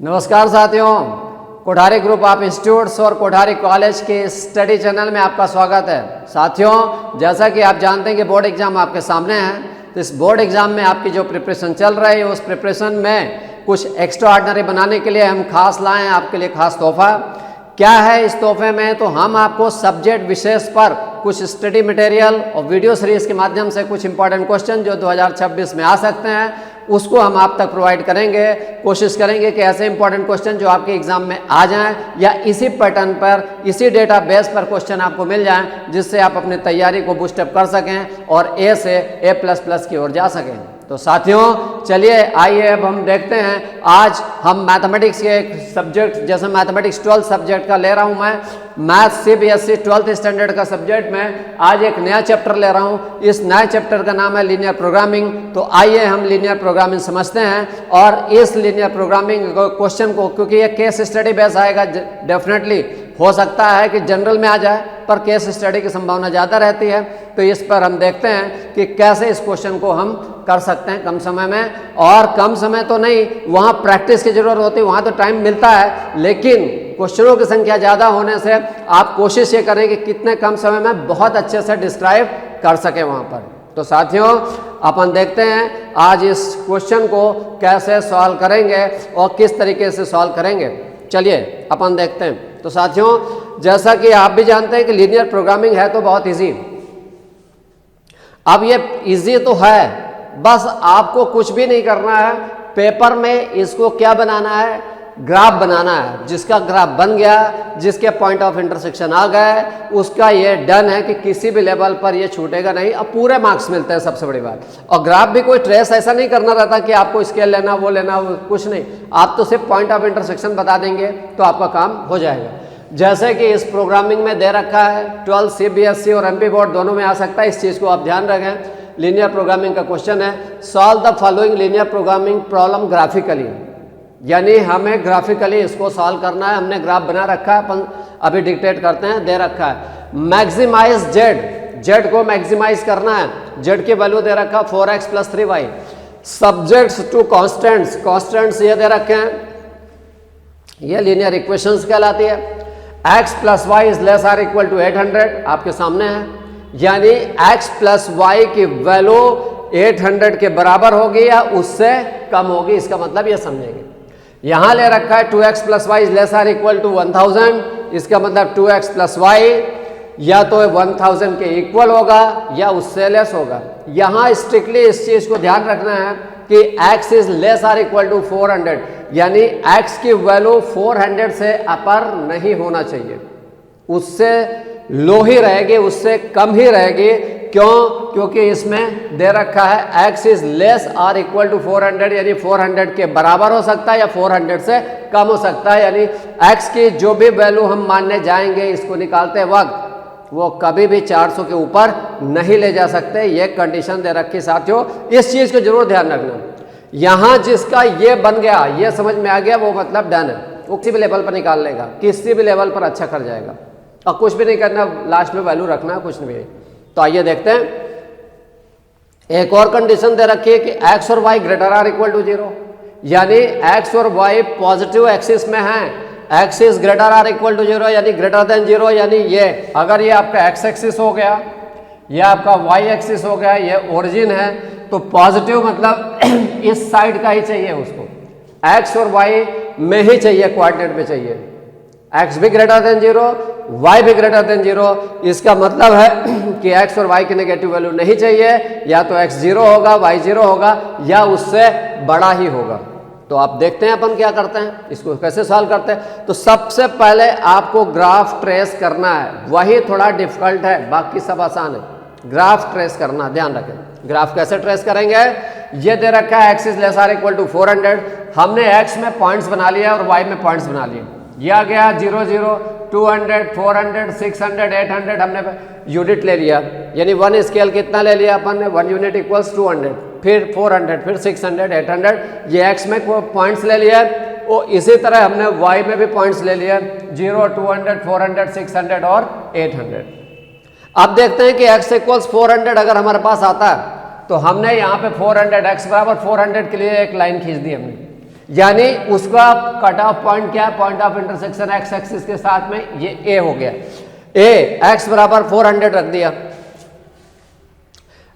नमस्कार साथियों, Kothari group of institutes और कोठारी कॉलेज के स्टडी चैनल में आपका स्वागत है। साथियों, जैसा कि आप जानते हैं कि बोर्ड एग्जाम आपके सामने है, तो इस बोर्ड एग्जाम में आपकी जो प्रिपरेशन चल रही है उस प्रिपरेशन में कुछ एक्स्ट्रा ऑर्डिनरी बनाने के लिए हम खास लाए हैं आपके लिए खास तोहफा। क्या है इस तोहफे में? तो हम आपको सब्जेक्ट विशेष पर कुछ स्टडी मटेरियल और वीडियो सीरीज के माध्यम से कुछ इंपॉर्टेंट क्वेश्चन जो 2026 में आ सकते हैं उसको हम आप तक प्रोवाइड करेंगे। कोशिश करेंगे कि ऐसे इंपॉर्टेंट क्वेश्चन जो आपके एग्जाम में आ जाएं या इसी पैटर्न पर, इसी डेटा बेस पर क्वेश्चन आपको मिल जाएं, जिससे आप अपनी तैयारी को बूस्टअप कर सकें और ए से A++ की ओर जा सकें। तो साथियों, चलिए आइए अब हम देखते हैं। आज हम मैथमेटिक्स के एक सब्जेक्ट, जैसे मैथमेटिक्स 12th सब्जेक्ट का ले रहा हूं मैं, मैथ CBSE 12th स्टैंडर्ड का सब्जेक्ट में आज एक नया चैप्टर ले रहा हूं। इस नए चैप्टर का नाम है लीनियर प्रोग्रामिंग। तो आइए हम लीनियर प्रोग्रामिंग समझते हैं और इस लीनियर प्रोग्रामिंग क्वेश्चन को, क्योंकि ये केस स्टडी बेस आएगा, डेफिनेटली हो सकता है कि जनरल में आ जाए पर केस स्टडी की संभावना ज़्यादा रहती है। तो इस पर हम देखते हैं कि कैसे इस क्वेश्चन को हम कर सकते हैं कम समय में। और कम समय तो नहीं, वहाँ प्रैक्टिस की जरूरत होती है, वहाँ तो टाइम मिलता है, लेकिन क्वेश्चनों की संख्या ज़्यादा होने से आप कोशिश ये करें कि कितने कम समय में बहुत अच्छे से डिस्क्राइब कर सकें वहाँ पर। तो साथियों, अपन देखते हैं आज इस क्वेश्चन को कैसे सॉल्व करेंगे और किस तरीके से सॉल्व करेंगे। चलिए अपन देखते हैं। तो साथियों, जैसा कि आप भी जानते हैं कि लीनियर प्रोग्रामिंग है तो बहुत इजी। अब ये इजी तो है, बस आपको कुछ भी नहीं करना है। पेपर में इसको क्या बनाना है? ग्राफ बनाना है। जिसका ग्राफ बन गया, जिसके पॉइंट ऑफ इंटरसेक्शन आ गए, उसका ये डन है कि किसी भी लेवल पर ये छूटेगा नहीं। अब पूरे मार्क्स मिलते हैं, सबसे बड़ी बात। और ग्राफ भी कोई ट्रेस ऐसा नहीं करना रहता कि आपको स्केल लेना, वो लेना, कुछ नहीं। आप तो सिर्फ पॉइंट ऑफ इंटरसेक्शन बता देंगे तो आपका काम हो जाएगा। जैसे कि इस प्रोग्रामिंग में दे रखा है, 12 CBSE और MP बोर्ड दोनों में आ सकता है, इस चीज़ को आप ध्यान रखें। लीनियर प्रोग्रामिंग का क्वेश्चन है, solve the following linear programming problem graphically. यानी हमें ग्राफिकली इसको सॉल्व करना है। हमने ग्राफ बना रखा है, अपन अभी डिक्टेट करते हैं, दे रखा है मैक्सिमाइज जेड को मैक्सिमाइज करना है। जेड की वैल्यू दे रखा 4x + 3y। Subjects to constants ये दे रखे हैं, ये लीनियर इक्वेशंस कहलाती है। x + y ≤ 800 आपके सामने है, यानी x + y की वैल्यू 800 के बराबर होगी या उससे कम होगी। इसका मतलब ये समझेंगे। यहां ले रखा है 2x + y ≤ 1000। इसका मतलब 2x + y या तो 1000 के इक्वल होगा या उससे लेस होगा। यहां स्ट्रिक्टली इस चीज को ध्यान रखना है कि x ≤ 400, यानी x की वैल्यू 400 से अपर नहीं होना चाहिए, उससे लो ही रहेगी, उससे कम ही रहेगी। क्यों? क्योंकि इसमें दे रखा है x ≤ 400, यानी 400 के बराबर हो सकता है या 400 से कम हो सकता है। यानी x की जो भी वैल्यू हम मानने जाएंगे इसको निकालते वक्त, वो कभी भी 400 के ऊपर नहीं ले जा सकते। ये कंडीशन दे रखी साथियों, इस चीज को जरूर ध्यान रखना। यहां जिसका ये बन गया, ये समझ में आ गया, वो मतलब डन है, वो किसी भी लेवल पर निकाल लेगा, किसी भी लेवल पर अच्छा कर जाएगा। और कुछ भी नहीं करना, लास्ट में वैल्यू रखना है, कुछ नहीं। तो आइए देखते हैं। एक और कंडीशन दे रखी है कि x और y ≥ 0, यानी x और y पॉजिटिव एक्सिस में हैं। x > 0 यानी >0, यानी ये अगर ये आपका x एक्सिस हो गया, ये आपका y एक्सिस हो गया, ये ओरिजिन है, तो पॉजिटिव मतलब इस साइड का ही चाहिए उसको, x और y में ही चाहिए, कोऑर्डिनेट में चाहिए। x भी >0, y भी >0। इसका मतलब है कि x और y की नेगेटिव वैल्यू नहीं चाहिए, या तो x 0 होगा, y 0 होगा, या उससे बड़ा ही होगा। तो आप देखते हैं अपन क्या करते हैं, इसको कैसे सॉल्व करते हैं। तो सबसे पहले आपको ग्राफ ट्रेस करना है, वही थोड़ा डिफिकल्ट है, बाकी सब आसान है। ग्राफ ट्रेस करना, ध्यान रखें। ग्राफ कैसे ट्रेस करेंगे? ये दे रखा है x ≤ 400। हमने x में पॉइंट्स बना लिया और y में पॉइंट्स बना लिए। ये आ गया 0 0 200 400 600 800, हमने यूनिट ले लिया, यानी 1 स्केल कितना ले लिया अपन ने? 1 यूनिट = 200, फिर 400, फिर 600 800। ये x में पॉइंट्स ले लिया, और इसी तरह हमने y में भी पॉइंट्स ले लिया, 0 200 400 600 और 800। अब देखते हैं कि x = 400 अगर हमारे पास आता है तो हमने यहाँ पे 400 x = 400 के लिए एक लाइन खींच दी हमने। यानी उसका कट ऑफ पॉइंट क्या है, point of intersection x axis के साथ में ये ए हो गया। ए एक्स बराबर 400 रख दिया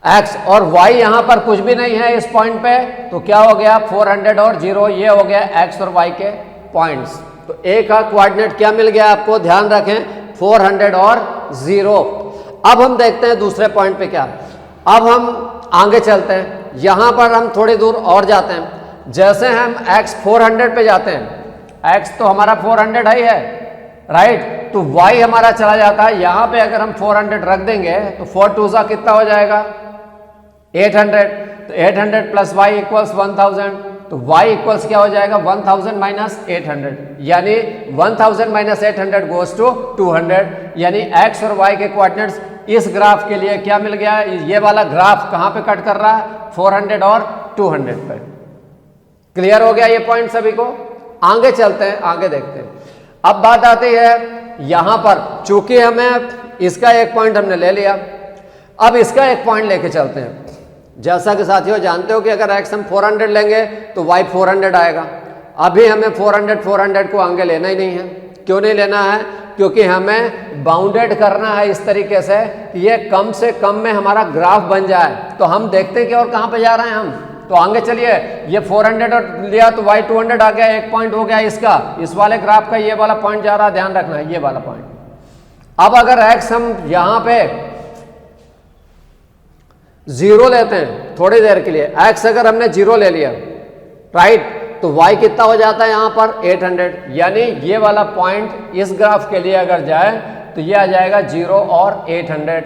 एक्स, और वाई यहां पर कुछ भी नहीं है इस पॉइंट पे, तो क्या हो गया 400 और 0, ये हो गया एक्स और वाई के पॉइंट्स। तो ए का कोऑर्डिनेट क्या मिल गया आपको, ध्यान रखें 400 और 0। अब हम देखते हैं दूसरे पॉइंट पे क्या। अब हम आगे चलते हैं, यहां पर हम थोड़ी दूर और जाते हैं। जैसे हम x 400 पे जाते हैं, x तो हमारा 400 है राइट, तो y हमारा चला जाता है यहां पे। अगर हम 400 रख देंगे तो 4 2 सा कितना हो जाएगा 800, तो 800 प्लस y इक्वल्स 1000, तो y इक्वल्स क्या हो जाएगा 1000 माइनस 800, यानी 1000 माइनस 800 गोज टू 200, यानी x और y के कोऑर्डिनेट्स इस ग्राफ के लिए क्या मिल गया, ये वाला ग्राफ कहां पे कट कर रहा है 400 और 200 पे। क्लियर हो गया ये पॉइंट सभी को। आगे चलते हैं, आगे देखते हैं। अब बात आती है यहां पर, चूंकि हमें इसका एक पॉइंट हमने ले लिया, अब इसका एक पॉइंट लेके चलते हैं। जैसा कि साथियों जानते हो कि अगर x हम 400 लेंगे तो y 400 आएगा। अभी हमें 400 को आगे लेना ही नहीं है। क्यों नहीं लेना है, क्योंकि हमें बाउंडेड करना है इस तरीके से कि ये कम से कम में हमारा ग्राफ बन जाए। तो हम देखते हैं कि और कहां पे जा रहे हैं हम, तो आगे चलिए। ये 400 लिया तो y 200 आ गया, एक पॉइंट हो गया इसका, इस वाले ग्राफ का ये वाला पॉइंट जा रहा है, ध्यान रखना है ये वाला पॉइंट। अब अगर x हम यहां पे 0 लेते हैं थोड़ी देर के लिए, x अगर हमने 0 ले लिया राइट, तो y कितना हो जाता है यहां पर 800, यानी ये वाला पॉइंट इस ग्राफ के लिए अगर जाए तो ये आ जाएगा 0 और 800।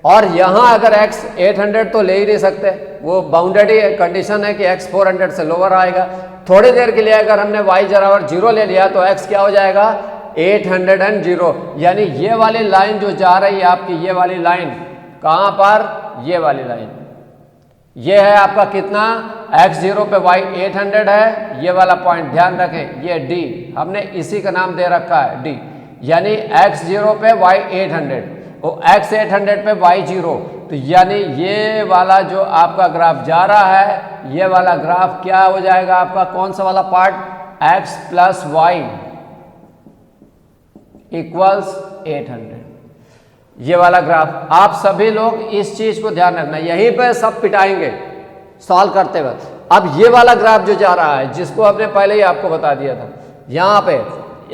और यहां अगर x 800 तो ले ही नहीं सकते, वो बाउंडेड ही कंडीशन है कि x 400 से लोअर आएगा। थोड़ी देर के लिए अगर हमने y बराबर 0 ले लिया तो x क्या हो जाएगा 800, यानी ये वाली लाइन जो जा रही है आपकी, ये वाली लाइन कहां पर, ये वाली लाइन, ये है आपका कितना x0 पे y 800 है, ये वाला पॉइंट ध्यान रखें, ये d हमने इसी का नाम दे रखा है d, यानी x0 पे y 800 और x 800 पे y 0, तो यानी ये वाला जो आपका ग्राफ जा रहा है, ये वाला ग्राफ क्या हो जाएगा आपका, कौन सा वाला part, x plus y equals 800, ये वाला ग्राफ। आप सभी लोग इस चीज को ध्यान रखना, यहीं पे सब पिटाएंगे सॉल्व करते वक्त। अब ये वाला ग्राफ जो जा रहा है, जिसको हमने पहले ही आपको बता दिया था, यहां पे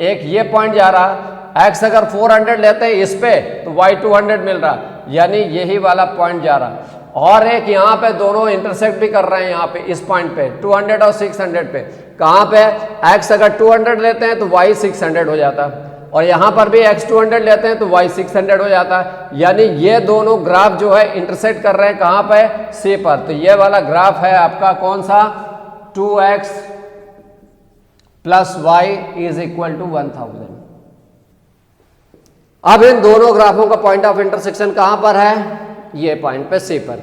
एक ये पॉइंट जा रहा है, x अगर 400 लेते हैं इस पे तो y 200 मिल रहा, यानी यही वाला पॉइंट जा रहा। और एक यहाँ पे दोनों इंटरसेक्ट भी कर रहे हैं, यहाँ पे इस पॉइंट पे 200 और 600 पे, कहाँ पे x अगर 200 लेते हैं तो y 600 हो जाता है, और यहां पर भी x 200 लेते हैं तो y 600 हो जाता है। यानी ये दोनों ग्राफ जो है इंटरसेक्ट कर रहे हैं कहां पे, C पर। तो ये वाला ग्राफ है आपका कौन सा, 2x plus y is equal to 1000। अब इन दोनों ग्राफों का पॉइंट ऑफ इंटरसेक्शन कहां पर है, ये पॉइंट पे C पर।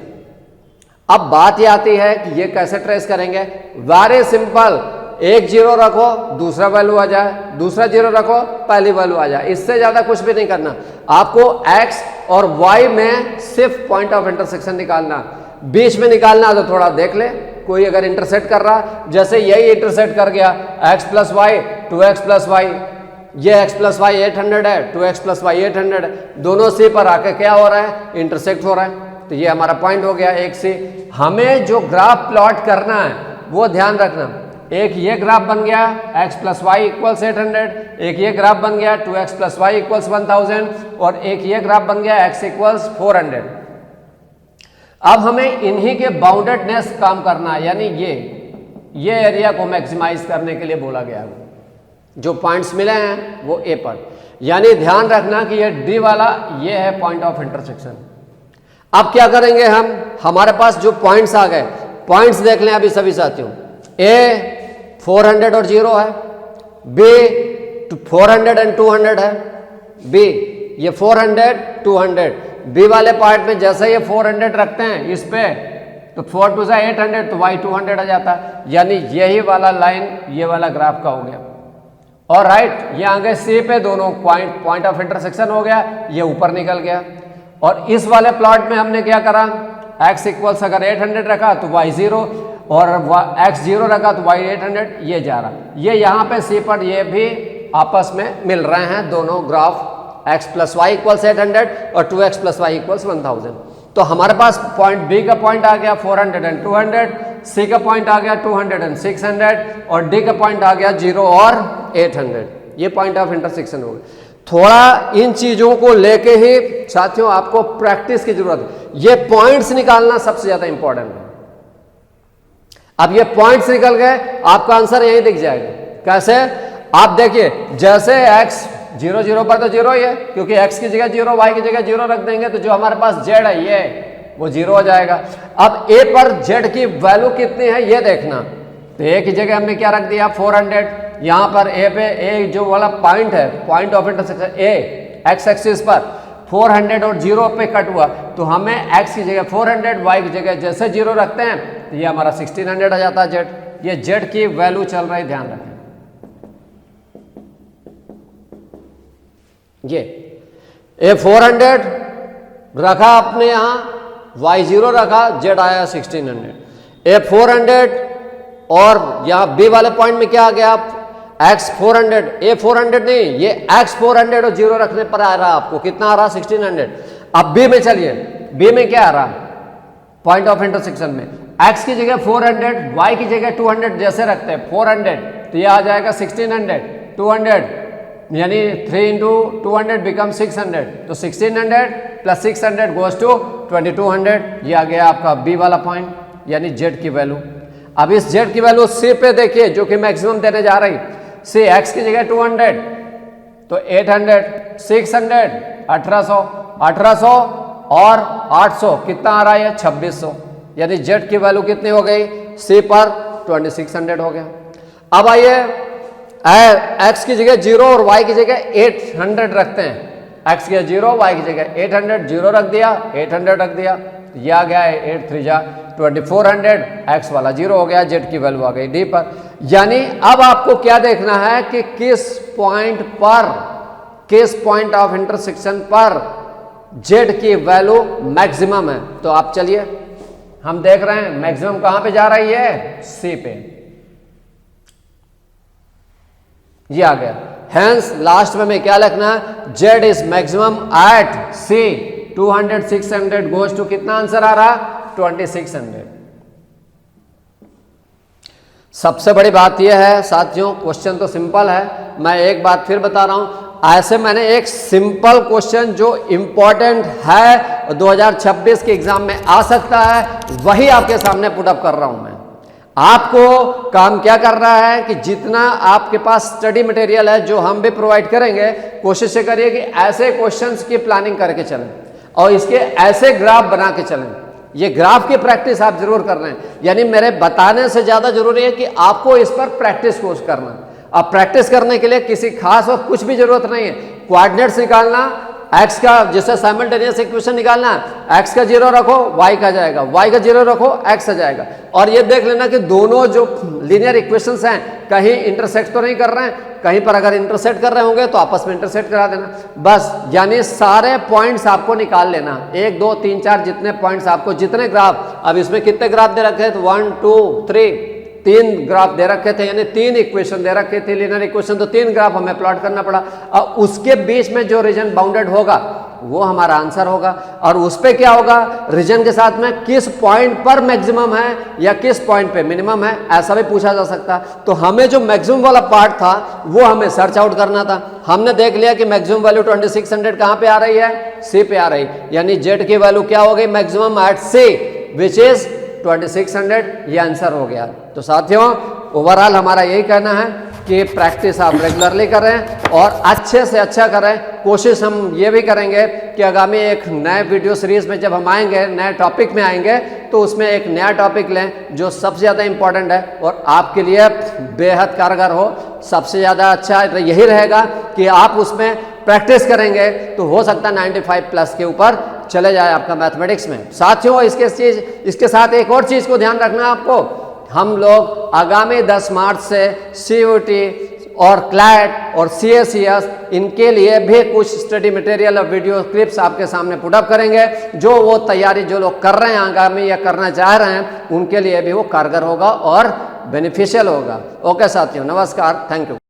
अब बात ये आती है कि ये कैसे ट्रेस करेंगे, वेरी सिंपल, एक 0 रखो दूसरा वैल्यू आ जाए, दूसरा 0 रखो पहली वैल्यू आ जाए, इससे ज्यादा कुछ भी नहीं करना आपको। x और y में सिर्फ पॉइंट ऑफ इंटरसेक्शन निकालना, बीच में निकालना तो थोड़ा देख ले, कोई अगर इंटरसेक्ट कर रहा, जैसे यही इंटरसेक्ट कर गया x plus y 2x plus y, ये x प्लस वाई 800 है, 2x प्लस वाई 800 है, दोनों C पर आके क्या हो रहा है, इंटरसेक्ट हो रहा है। तो ये हमारा पॉइंट हो गया एक C। हमें जो ग्राफ प्लॉट करना है वो ध्यान रखना, एक ये ग्राफ बन गया x प्लस वाई इक्वल्स 800, एक ये ग्राफ बन गया 2x प्लस वाई इक्वल्स 1000, और एक ये ग्राफ बन गया x इक्वल्स 400। अब हमें इन्हीं के बाउंडेडनेस काम करना है, यानी ये एरिया को मैक्सिमाइज करने के लिए बोला गया है। जो पॉइंट्स मिले हैं वो A पर, यानी ध्यान रखना कि ये D वाला ये है पॉइंट ऑफ इंटरसेक्शन। अब क्या करेंगे हम, हमारे पास जो पॉइंट्स आ गए, पॉइंट्स देख लें अभी सभी साथियों। A 400 और 0 है, B 400 एंड 200 है, B ये 400 200, B वाले पार्ट में जैसे ये 400 रखते हैं इस पे तो 4 2 800, तो y 200 आ जाता है, यानी यही वाला लाइन ये वाला ग्राफ का हो गया। और राइट ये आगे C पे दोनों पॉइंट ऑफ इंटरसेक्शन हो गया, ये ऊपर निकल गया। और इस वाले प्लॉट में हमने क्या करा, x इक्वल्स अगर 800 रखा तो y 0, और x 0 रखा तो y 800 ये जा रहा, ये यहाँ पे सी पर ये भी आपस में मिल रहे हैं दोनों graph, x plus y equals 800 और 2x प्लस वाई इक्वल्स 1000। तो हमारे पास पॉइंट बी का पॉइंट आ गया 400 एंड 200, सी का पॉइंट आ गया 200 एंड 600 और डी का पॉइंट आ गया 0 और 800। ये पॉइंट ऑफ इंटरसेक्शन हो गया। थोड़ा इन चीजों को लेके ही साथियों आपको प्रैक्टिस की जरूरत है। ये पॉइंट्स निकालना सबसे ज्यादा इंपॉर्टेंट है। अब ये पॉइंट्स निकल गए, आपका आंसर यही दिख जाएगा। कैसे? आप देखिए, जैसे x 0 0 पर तो 0 ही है, क्योंकि x की जगह 0 y की जगह 0 रख देंगे तो जो हमारे पास z है ये वो 0 हो जाएगा। अब a पर z की वैल्यू कितनी है ये देखना, तो a की जगह हमने क्या रख दिया 400। यहां पर a पे a जो वाला पॉइंट है, point of intersection a x axis पर 400 और 0 पे कट हुआ, तो हमें x की जगह 400 y की जगह जैसे 0 रखते हैं तो ये हमारा 1600 आ जाता है z। ये z की वैल्यू चल रही, ध्यान रखें। ये a 400 रखा आपने यहां, y 0 रखा, z आया 1600। a 400 और यहां b वाले पॉइंट में क्या आ गया, x 400, a 400 नहीं, ये x 400 और 0 रखने पर आ रहा आपको कितना आ रहा 1600। अब b में चलिए, b में क्या आ रहा पॉइंट ऑफ इंटरसेक्शन में, x की जगह 400 y की जगह 200 जैसे रखते हैं 400 तो ये आ जाएगा 1600, 200 यानी 3 इंटू 200 बिकम 600, तो 1600 प्लस 600 गोज टू 2200। ये आ गया आपका बी वाला पॉइंट यानी जेड की वैल्यू। अब इस जेड की वैल्यू सी पे देखिए जो कि मैक्सिमम देने जा रही, सी एक्स की जगह 200 तो 800, 600 1800, 1800 और 800 कितना आ रहा है 2600, यानी जेड की वैल्यू कितनी हो गई सी पर 2600 हो गया। अब आइए एक्स की जगह 0 और वाई की जगह 800 रखते हैं, एक्स की जगह 0 वाई की जगह 800, 0 रख दिया 800 रख दिया, ये आ गया है 8 3 जा 2400, एक्स वाला 0 हो गया, जेड की वैल्यू आ गई डी पर। यानी अब आपको क्या देखना है कि किस पॉइंट पर, किस पॉइंट ऑफ इंटरसेक्शन पर जेड की वैल्यू मैक्सिमम है। तो आप चलिए हम देख रहे हैं मैक्सिमम कहां पे जा रही है, सी पे, ये आ गया। हेंस लास्ट में क्या लिखना है, z is maximum at C 200 600 goes to कितना आंसर आ रहा 2600। सबसे बड़ी बात यह है साथियों, क्वेश्चन तो सिंपल है, मैं एक बात फिर बता रहा हूं, ऐसे मैंने एक सिंपल क्वेश्चन जो इंपॉर्टेंट है 2026 के एग्जाम में आ सकता है वही आपके सामने पुट अप कर रहा हूं मैं। आपको काम क्या कर रहा है कि जितना आपके पास स्टडी मटेरियल है जो हम भी प्रोवाइड करेंगे, कोशिश से करिए कि ऐसे क्वेश्चंस की प्लानिंग करके चलें और इसके ऐसे ग्राफ बना के चलें। ये ग्राफ की प्रैक्टिस आप जरूर कर रहे हैं, यानी मेरे बताने से ज्यादा जरूरी है कि आपको इस पर प्रैक्टिस कोर्स करना। अब प्रैक्टिस करने के लिए किसी खास और कुछ भी जरूरत नहीं है, कोऑर्डिनेट्स निकालना, x का जैसे साइमल्टेनियस इक्वेशन निकालना, x का 0 रखो y का जाएगा, y का 0 रखो x आ जाएगा। और ये देख लेना कि दोनों जो लीनियर इक्वेशंस हैं कहीं इंटरसेक्ट तो नहीं कर रहे हैं, कहीं पर अगर इंटरसेक्ट कर रहे होंगे तो आपस में इंटरसेक्ट करा देना बस। यानी सारे पॉइंट्स आपको निकाल लेना, 1 2 3 4 जितने पॉइंट्स आपको, जितने ग्राफ, अब इसमें कितने ग्राफ दे रखे हैं तो 1 2 3 3 ग्राफ दे रखे थे, यानी 3 इक्वेशन दे रखे थे लीनियर इक्वेशन, तो 3 ग्राफ हमें प्लॉट करना पड़ा। और उसके बीच में जो रीजन बाउंडेड होगा वो हमारा आंसर होगा। और उस पे क्या होगा, रीजन के साथ में किस पॉइंट पर मैक्सिमम है या किस पॉइंट पे मिनिमम है, ऐसा भी पूछा जा सकता। तो हमें जो मैक्सिमम वाला पार्ट था वो हमें सर्च आउट करना था। हमने देख लिया कि मैक्सिमम वैल्यू 2600 कहां पे आ रही है, सी पे आ रही, यानी जेड की वैल्यू क्या हो गई maximum at C which is 2600, ये आंसर हो गया। तो साथियों ओवरऑल हमारा यही कहना है कि प्रैक्टिस आप रेगुलरली करें और अच्छे से अच्छा करें। कोशिश हम ये भी करेंगे कि आगामी एक नए वीडियो सीरीज में जब हम आएंगे, नए टॉपिक में आएंगे, तो उसमें एक नया टॉपिक लें जो सबसे ज़्यादा इंपॉर्टेंट है और आपके लिए बेहद कारगर हो। सबसे ज़्यादा अच्छा यही रहेगा कि आप उसमें प्रैक्टिस करेंगे तो हो सकता है 95 प्लस के ऊपर चले जाए आपका मैथमेटिक्स में। साथियों इसके साथ एक और चीज़ को ध्यान रखना है आपको, हम लोग आगामी 10 मार्च से CUT और क्लैट और CACS, इनके लिए भी कुछ स्टडी मटेरियल और वीडियो क्लिप्स आपके सामने पुट अप करेंगे, जो वो तैयारी जो लोग कर रहे हैं आगामी या करना चाह रहे हैं उनके लिए भी वो कारगर होगा और बेनिफिशियल होगा। ओके साथियों, नमस्कार, थैंक यू।